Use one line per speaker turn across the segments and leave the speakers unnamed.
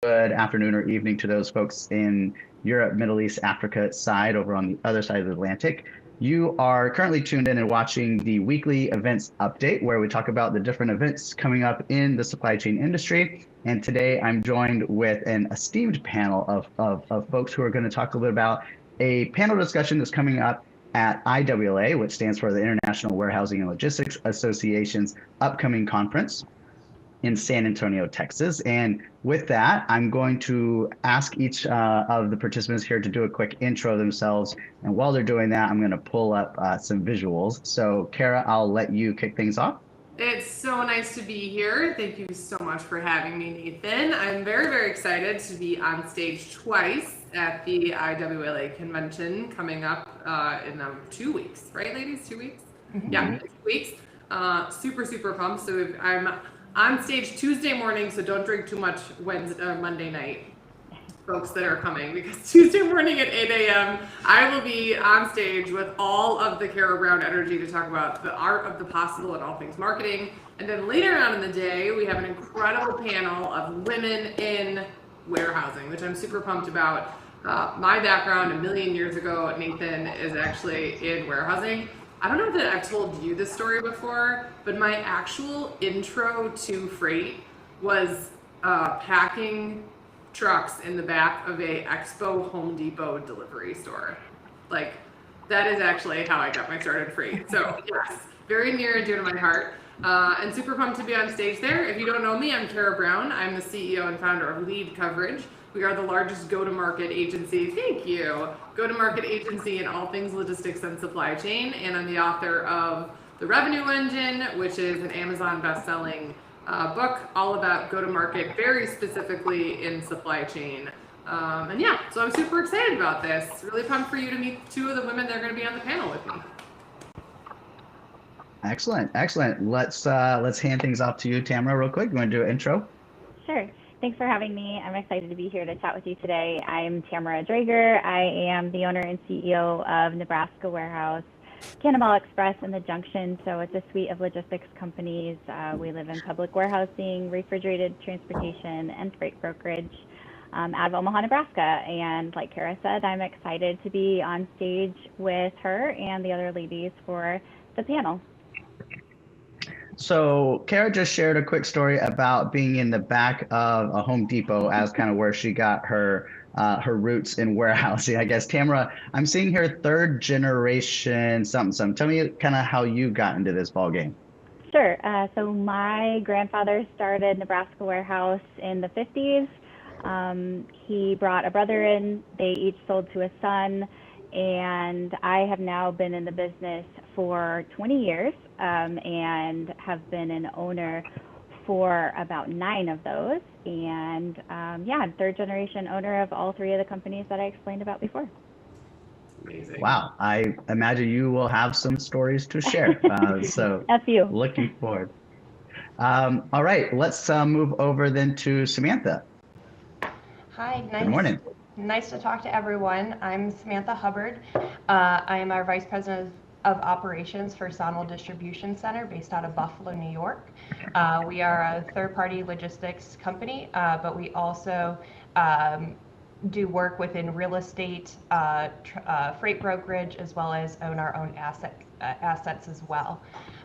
good afternoon or evening to those folks in Europe, Middle East, Africa side over on the other side of the Atlantic. You are currently tuned in and watching the weekly events update where we talk about the different events coming up in the supply chain industry. And today I'm joined with an esteemed panel of folks who are going to talk a little bit about a panel discussion that's coming up at IWLA, which stands for the International Warehousing and Logistics Association's upcoming conference in San Antonio, Texas. And with that, I'm going to ask each of the participants here to do a quick intro themselves. And while they're doing that, I'm going to pull up some visuals. So, Kara, I'll let you kick things off.
It's so nice to be here. Thank you so much for having me, Nathan. I'm very, very excited to be on stage twice at the IWLA convention coming up in 2 weeks, right, ladies? 2 weeks? Mm-hmm. Yeah, 2 weeks. Super, super pumped. So I'm on stage Tuesday morning, so don't drink too much Monday night, folks that are coming, because Tuesday morning at 8 a.m. I will be on stage with all of the Kara Brown energy to talk about the art of the possible and all things marketing. And then later on in the day, we have an incredible panel of women in warehousing, which I'm super pumped about. My background a million years ago, Nathan, is actually in warehousing. I don't know that I've told you this story before, but my actual intro to freight was packing trucks in the back of a Expo Home Depot delivery store. Like, that is actually how I got my start in freight. So yes, very near and dear to my heart. And super pumped to be on stage there. If you don't know me, I'm Kara Brown. I'm the CEO and founder of Lead Coverage. We are the largest go-to-market agency, thank you, go-to-market agency in all things logistics and supply chain. And I'm the author of The Revenue Engine, which is an Amazon best-selling book all about go-to-market, very specifically in supply chain. And yeah, so I'm super excited about this. Really pumped for you to meet two of the women that are going to be on the panel with me.
Excellent, excellent. Let's hand things off to you, Tamara, real quick. You want to do an intro?
Sure. Thanks for having me. I'm excited to be here to chat with you today. I'm Tamara Drager. I am the owner and CEO of Nebraska Warehouse, Cannonball Express, and the Junction. So it's a suite of logistics companies. We live in public warehousing, refrigerated transportation, and freight brokerage out of Omaha, Nebraska. And like Kara said, I'm excited to be on stage with her and the other ladies for the panel.
So Kara just shared a quick story about being in the back of a Home Depot as kind of where she got her roots in warehousing. I guess, Tamara, I'm seeing here third generation something. Tell me kind of how you got into this ball game.
Sure. So my grandfather started Nebraska Warehouse in the 50s. He brought a brother in. They each sold to a son. And I have now been in the business for 20 years and have been an owner for about 9 of those. And I'm third generation owner of all 3 of the companies that I explained about before.
Amazing.
Wow. I imagine you will have some stories to share. So
a few.
Looking forward. All right, let's move over then to Samantha.
Hi,
Good morning.
Nice to talk to everyone. I'm Samantha Hubbard. I am our Vice President of Operations for Sonwell Distribution Center based out of Buffalo, New York. We are a third-party logistics company, but we also do work within real estate, freight brokerage, as well as own our own assets as well.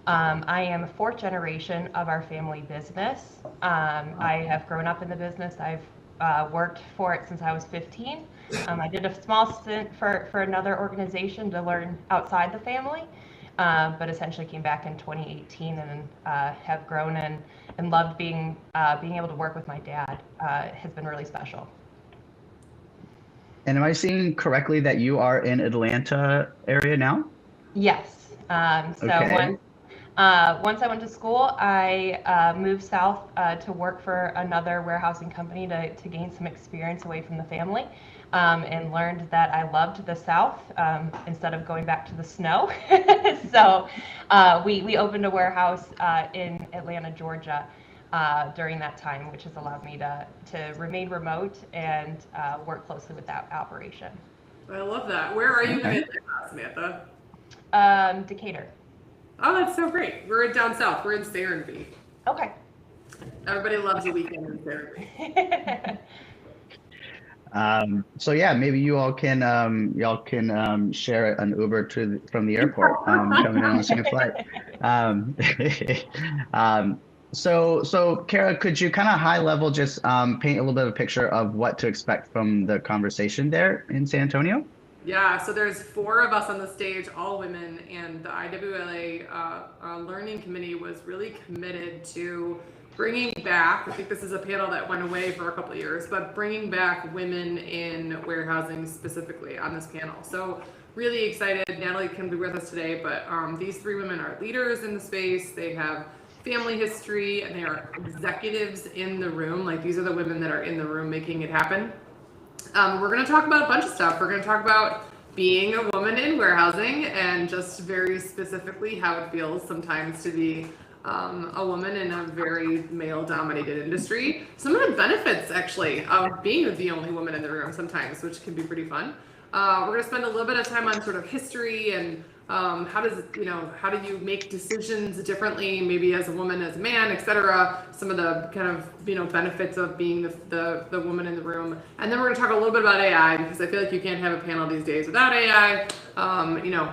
I am 4th generation of our family business. I have grown up in the business. I've worked for it since I was 15. I did a small stint for another organization to learn outside the family, but essentially came back in 2018 and have grown and loved being able to work with my dad. Has been really special.
And am I seeing correctly that you are in Atlanta area now?
Yes.
Okay.
Once I went to school, I moved south to work for another warehousing company to gain some experience away from the family, and learned that I loved the South instead of going back to the snow. So we opened a warehouse in Atlanta, Georgia during that time, which has allowed me to remain remote and work closely with that operation.
I love that. Where are you in Atlanta, Samantha?
Decatur.
Oh, that's so great. We're down south. We're in Sarenby.
Okay.
Everybody loves a weekend in here.
So yeah, maybe you all can share an Uber from the airport, coming in on the same flight. So Kara, could you kind of high level just paint a little bit of a picture of what to expect from the conversation there in San Antonio?
Yeah, so there's 4 of us on the stage, all women, and the IWLA Learning Committee was really committed to bringing back, I think this is a panel that went away for a couple of years, but bringing back women in warehousing specifically on this panel. So really excited. Natalie can be with us today, but these 3 women are leaders in the space. They have family history and they are executives in the room. Like, these are the women that are in the room making it happen. We're going to talk about a bunch of stuff. We're going to talk about being a woman in warehousing and just very specifically how it feels sometimes to be a woman in a very male-dominated industry. Some of the benefits, actually, of being the only woman in the room sometimes, which can be pretty fun. We're going to spend a little bit of time on sort of history and how do you make decisions differently, maybe as a woman, as a man, etc. Some of the kind of benefits of being the woman in the room, and then we're going to talk a little bit about AI, because I feel like you can't have a panel these days without AI.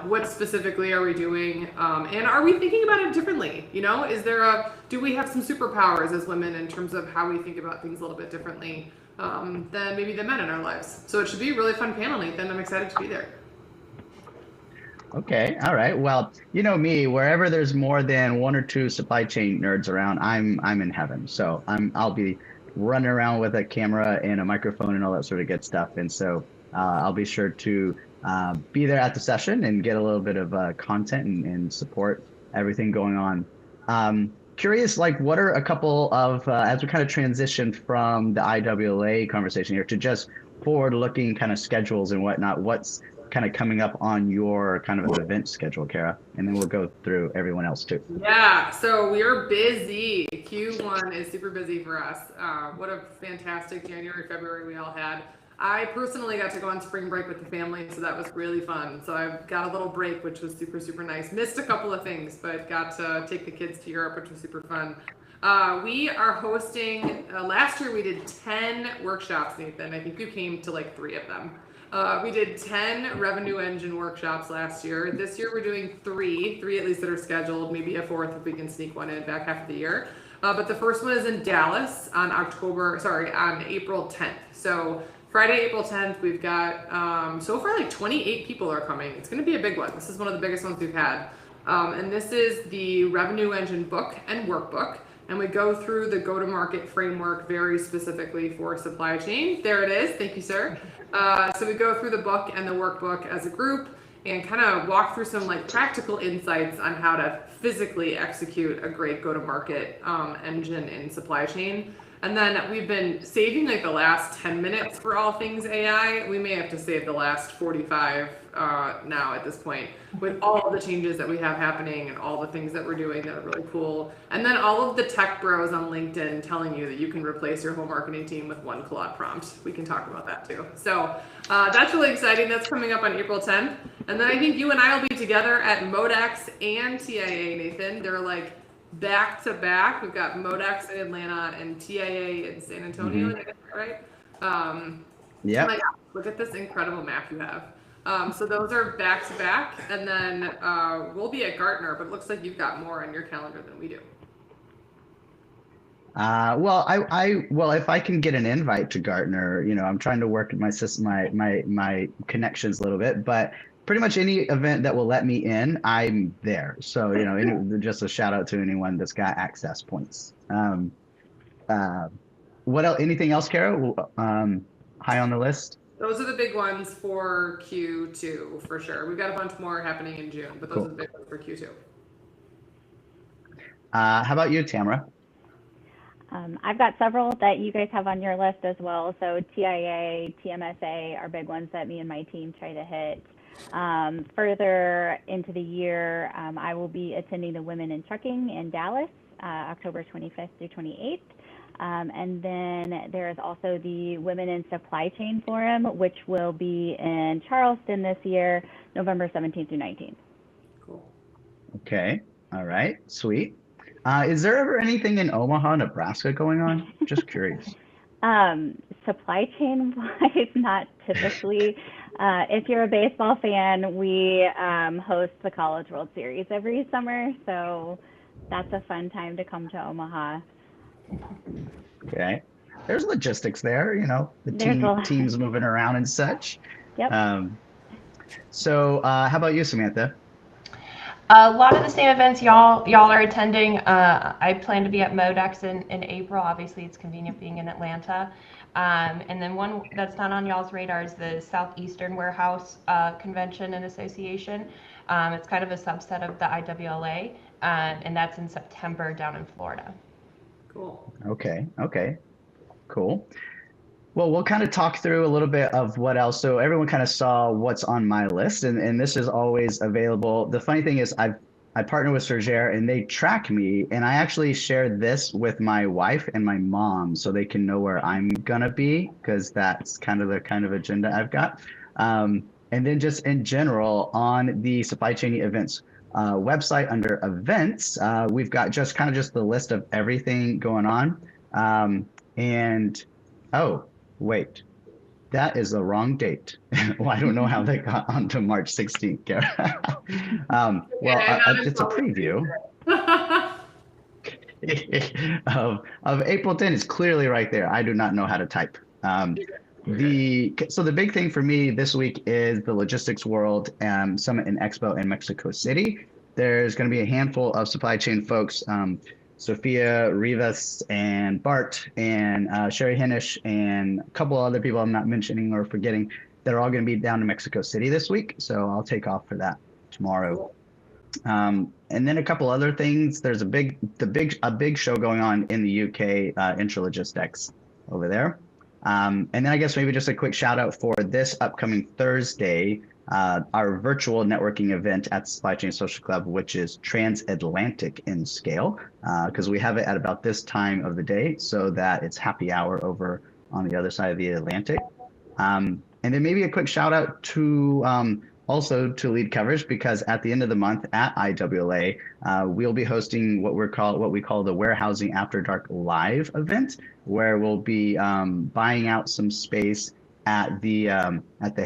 What specifically are we doing, and are we thinking about it differently? Do we have some superpowers as women in terms of how we think about things a little bit differently than maybe the men in our lives? So it should be a really fun panel, Nathan. I'm excited to be there.
Okay, all right. Well, you know me, wherever there's more than 1 or 2 supply chain nerds around, I'm in heaven. So I'll be running around with a camera and a microphone and all that sort of good stuff. And so I'll be sure to be there at the session and get a little bit of content and support everything going on. Curious, like, what are a couple of as we kind of transition from the IWLA conversation here to just forward-looking kind of schedules and whatnot, what's kind of coming up on your kind of event schedule, Kara? And then we'll go through everyone else too.
Yeah, so we're busy. Q1 is super busy for us. What a fantastic January, February we all had. I personally got to go on spring break with the family, so that was really fun. So I got a little break, which was super, super nice. Missed a couple of things, but got to take the kids to Europe, which was super fun. We are hosting, last year we did 10 workshops, Nathan. I think you came to like 3 of them. We did 10 revenue engine workshops last year. This year we're doing 3 at least that are scheduled, maybe a 4th if we can sneak one in back half of the year. But the first one is in Dallas on April 10th. So Friday, April 10th, we've got, so far like 28 people are coming. It's going to be a big one. This is one of the biggest ones we've had. And this is the revenue engine book and workbook. And we go through the go-to-market framework very specifically for supply chain. There it is. Thank you, sir. So we go through the book and the workbook as a group and kind of walk through some like practical insights on how to physically execute a great go-to-market engine in supply chain. And then we've been saving like the last 10 minutes for all things AI. We may have to save the last 45 now at this point, with all of the changes that we have happening and all the things that we're doing that are really cool. And then all of the tech bros on LinkedIn telling you that you can replace your whole marketing team with 1 Claude prompt. We can talk about that too. So that's really exciting. That's coming up on April 10th. And then I think you and I will be together at Modex and TIA, Nathan. They're like back to back. We've got Modex in Atlanta and TIA in San Antonio. Mm-hmm. Right? Yeah. Oh my God, look at this incredible map you have. So those are back to back, and then we'll be at Gartner, but it looks like you've got more on your calendar than we do.
Well, if I can get an invite to Gartner, I'm trying to work my system, my connections a little bit, but pretty much any event that will let me in, I'm there. So, just a shout out to anyone that's got access points. What else? Anything else, Kara? High on the list?
Those are the big ones for Q2 for sure. We've got a bunch more happening in June, but those are the big ones for Q2.
How about you, Tamara?
I've got several that you guys have on your list as well. So TIA, TMSA are big ones that me and my team try to hit. Further into the year, I will be attending the Women in Trucking in Dallas, October 25th through 28th. And then there is also the Women in Supply Chain Forum, which will be in Charleston this year, November 17th through 19th.
Cool.
Okay. All right. Sweet. Is there ever anything in Omaha, Nebraska going on? Just curious.
Supply chain wise, not typically. If you're a baseball fan, we host the College World Series every summer, so that's a fun time to come to Omaha.
Okay. There's logistics there, the
There's a lot.
teams moving around and such.
Yep.
So how about you, Samantha?
A lot of the same events y'all are attending. I plan to be at Modex in April. Obviously, it's convenient being in Atlanta. And then one that's not on y'all's radar is the Southeastern Warehouse Convention and Association. It's kind of a subset of the IWLA, and that's in September down in Florida.
Cool.
Okay. Cool. Well, we'll kind of talk through a little bit of what else. So everyone kind of saw what's on my list, and this is always available. The funny thing is I partner with Sergere and they track me, and I actually share this with my wife and my mom so they can know where I'm gonna be, because that's kind of the agenda I've got. And then just in general on the supply chain events website under events, we've got just the list of everything going on. And oh, wait, that is the wrong date. Well, I don't know how they got onto March 16th, Kara. It's a preview of April 10th. It's clearly right there. I do not know how to type. So the big thing for me this week is the Logistics World Summit and Expo in Mexico City. There's going to be a handful of supply chain folks, Sophia Rivas and Bart and Sherry Hennish and a couple other people I'm not mentioning or forgetting. They're all going to be down in Mexico City this week, so I'll take off for that tomorrow. And then a couple other things. There's a big show going on in the UK, Intralogistics over there. And then I guess maybe just a quick shout out for this upcoming Thursday, our virtual networking event at Supply Chain Social Club, which is transatlantic in scale, because we have it at about this time of the day so that it's happy hour over on the other side of the Atlantic. And then maybe a quick shout out to also to Lead Coverage, because at the end of the month at IWLA, we'll be hosting what we call the Warehousing After Dark Live event, where we'll be buying out some space at the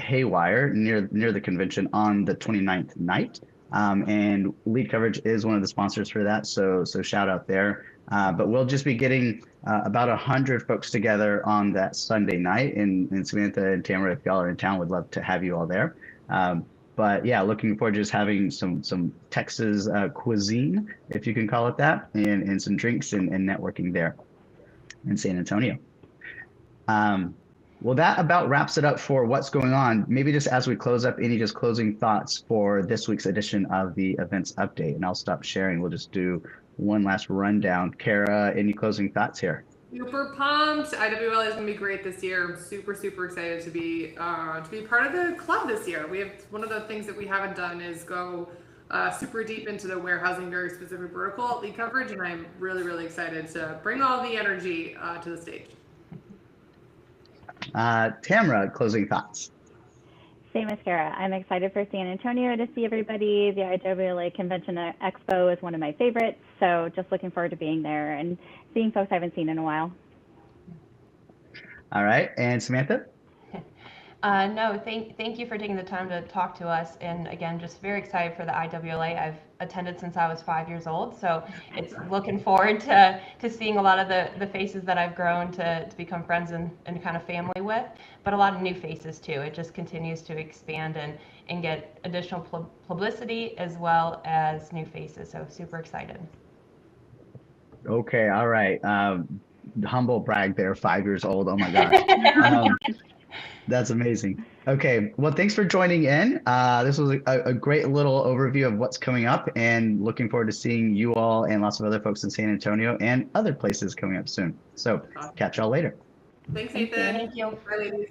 Haywire near the convention on the 29th night. And Lead Coverage is one of the sponsors for that, so shout out there. But we'll just be getting about 100 folks together on that Sunday night, and Samantha and Tamara, if y'all are in town, would love to have you all there. But yeah, looking forward to just having some Texas cuisine, if you can call it that, and some drinks and networking there in San Antonio. Well, that about wraps it up for what's going on. Maybe just as we close up, any just closing thoughts for this week's edition of the events update, and I'll stop sharing. We'll just do one last rundown. Kara, any closing thoughts here?
Super pumped. IWL is going to be great this year. I'm super excited to be part of the club this year. We have one of the things that we haven't done is go super deep into the warehousing, very specific vertical at Lead Coverage, and I'm really excited to bring all the energy to the stage.
Tamara, closing thoughts.
Same as Kara. I'm excited for San Antonio to see everybody. The IWLA Convention Expo is one of my favorites, so just looking forward to being there and seeing folks I haven't seen in a while.
All right, and Samantha?
No, thank you for taking the time to talk to us. And again, just very excited for the IWLA. I've attended since I was 5 years old, so it's looking forward to seeing a lot of the faces that I've grown to become friends and kind of family with, but a lot of new faces too. It just continues to expand and get additional publicity as well as new faces. So super excited.
Okay, all right. Humble brag there, 5 years old. Oh my gosh. That's amazing. Okay, well, thanks for joining in. This was a great little overview of what's coming up, and looking forward to seeing you all and lots of other folks in San Antonio and other places coming up soon. So catch y'all later.
Thanks, Ethan.
Thank you.
Bye, ladies.